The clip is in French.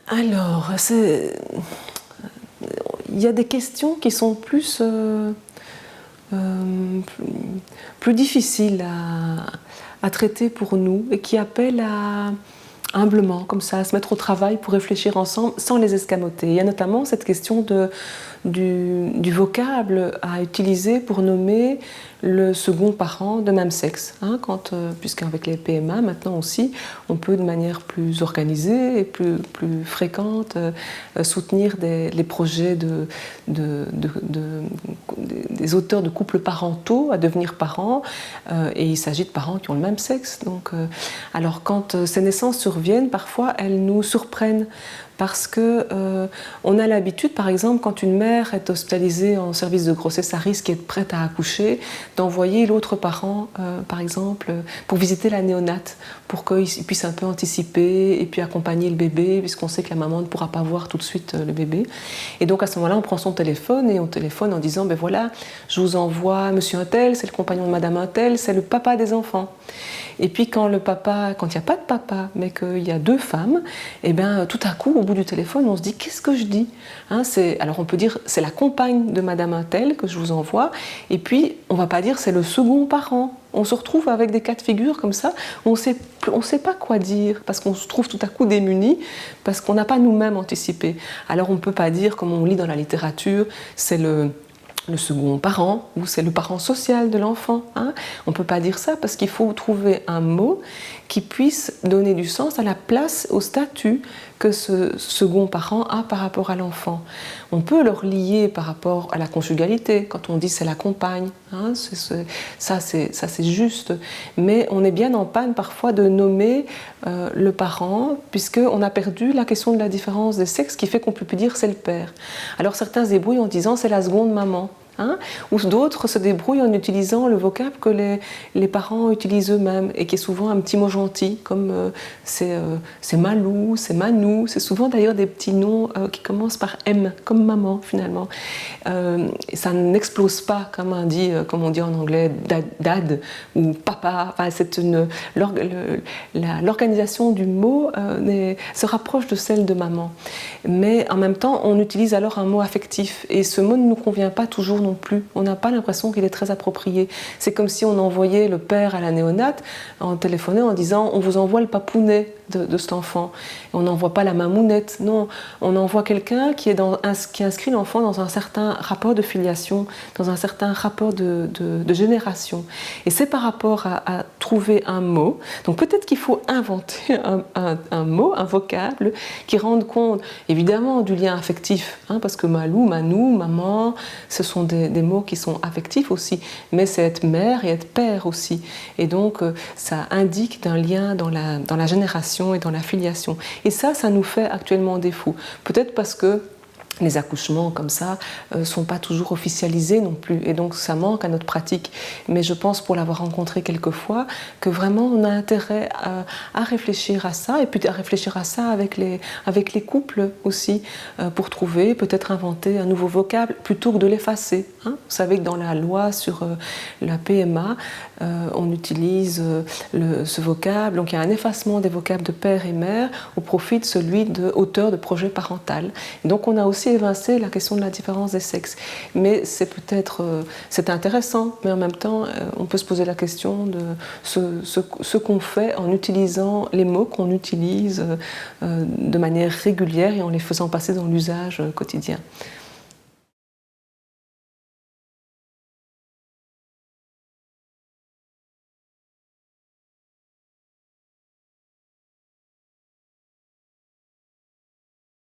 Alors, il y a des questions qui sont plus difficiles à traiter pour nous et qui appellent humblement, comme ça, à se mettre au travail pour réfléchir ensemble sans les escamoter. Il y a notamment cette question du vocable à utiliser pour nommer le second parent de même sexe. Hein, puisqu'avec les PMA, maintenant aussi, on peut de manière plus organisée et plus fréquente soutenir les projets des auteurs de couples parentaux à devenir parents. Et il s'agit de parents qui ont le même sexe. Donc, alors, quand ces naissances surviennent, parfois, elles nous surprennent. Parce qu'on a l'habitude, par exemple, quand une mère est hospitalisée en service de grossesse à risque et est prête à accoucher, d'envoyer l'autre parent, par exemple, pour visiter la néonate, pour qu'il puisse un peu anticiper et puis accompagner le bébé, puisqu'on sait que la maman ne pourra pas voir tout de suite le bébé. Et donc à ce moment-là, on prend son téléphone et on téléphone en disant, ben voilà, je vous envoie monsieur untel, c'est le compagnon de madame untel, c'est le papa des enfants. Et puis quand il n'y a pas de papa, mais qu'il y a deux femmes, et bien tout à coup, au bout du téléphone, on se dit qu'est-ce que je dis, hein, alors on peut dire c'est la compagne de madame untel que je vous envoie, et puis on ne va pas dire c'est le second parent. On se retrouve avec des cas de figure comme ça, on ne sait pas quoi dire, parce qu'on se trouve tout à coup démunis, parce qu'on n'a pas nous-mêmes anticipé. Alors on ne peut pas dire, comme on lit dans la littérature, c'est le second parent ou c'est le parent social de l'enfant. Hein. On ne peut pas dire ça parce qu'il faut trouver un mot qui puisse donner du sens à la place, au statut que ce second parent a par rapport à l'enfant. On peut le relier par rapport à la conjugalité, quand on dit c'est la compagne, hein, ça c'est juste, mais on est bien en panne parfois de nommer le parent, puisqu'on a perdu la question de la différence des sexes, qui fait qu'on ne peut plus dire c'est le père. Alors certains se débrouillent en disant c'est la seconde maman. Hein, ou d'autres se débrouillent en utilisant le vocable que les parents utilisent eux-mêmes et qui est souvent un petit mot gentil, comme c'est Malou, c'est Manou, c'est souvent d'ailleurs des petits noms qui commencent par M, comme maman finalement. Ça n'explose pas comme on dit en anglais dad ou papa. Enfin, l'organisation du mot se rapproche de celle de maman. Mais en même temps, on utilise alors un mot affectif et ce mot ne nous convient pas toujours non plus. On n'a pas l'impression qu'il est très approprié. C'est comme si on envoyait le père à la néonate en téléphonant en disant on vous envoie le papounet de cet enfant. Et on n'envoie pas la mamounette. Non, on envoie quelqu'un qui inscrit l'enfant dans un certain rapport de filiation, dans un certain rapport de génération. Et c'est par rapport à trouver un mot. Donc peut-être qu'il faut inventer un mot, un vocable qui rende compte évidemment du lien affectif, hein, parce que Malou, Manou, maman, ce sont des mots qui sont affectifs aussi, mais c'est être mère et être père aussi. Et donc ça indique d'un lien dans la génération et dans la filiation. Et ça nous fait actuellement défaut. Peut-être parce que les accouchements comme ça sont pas toujours officialisés non plus et donc ça manque à notre pratique, mais je pense pour l'avoir rencontré quelques fois que vraiment on a intérêt à réfléchir à ça et puis à réfléchir à ça avec les couples aussi pour trouver, peut-être inventer un nouveau vocable plutôt que de l'effacer, hein. Vous savez que dans la loi sur la PMA on utilise ce vocable, donc il y a un effacement des vocables de père et mère au profit de celui de auteur de projet parental et donc on a aussi évincer la question de la différence des sexes. Mais c'est intéressant, mais en même temps, on peut se poser la question de ce qu'on fait en utilisant les mots qu'on utilise de manière régulière et en les faisant passer dans l'usage quotidien.